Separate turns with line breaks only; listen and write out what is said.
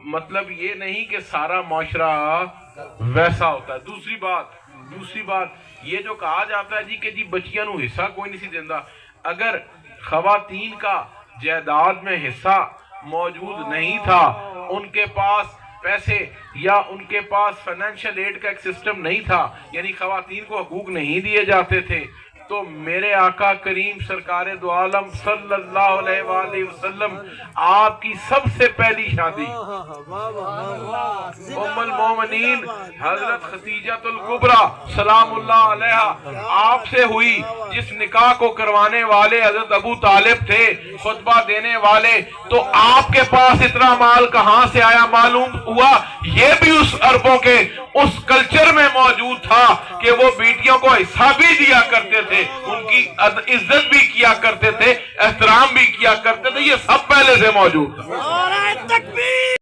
مطلب یہ نہیں کہ سارا معاشرہ ویسا ہوتا ہے۔ دوسری بات یہ جو کہا جاتا ہے کہ جی بچیاں نو حصہ کوئی نہیں سی دیندہ، اگر خواتین کا جائیداد میں حصہ موجود نہیں تھا، ان کے پاس پیسے یا ان کے پاس فائنینشل ایڈ کا ایک سسٹم نہیں تھا، یعنی خواتین کو حقوق نہیں دیے جاتے تھے، تو میرے آقا کریم سرکار دو عالم صلی اللہ علیہ وآلہ وسلم آپ کی سب سے پہلی شادی ام المومنین حضرت خدیجہ الکبریٰ سلام اللہ علیہا آپ سے ہوئی، جس نکاح کو کروانے والے حضرت ابو طالب تھے، خطبہ دینے والے۔ تو آپ کے پاس اتنا مال کہاں سے آیا؟ معلوم ہوا یہ بھی اس عربوں کے اس کلچر میں موجود تھا کہ وہ بیٹیوں کو حصہ بھی دیا کرتے تھے، ان کی عزت بھی کیا کرتے تھے، احترام بھی کیا کرتے تھے، یہ سب پہلے سے موجود تھا۔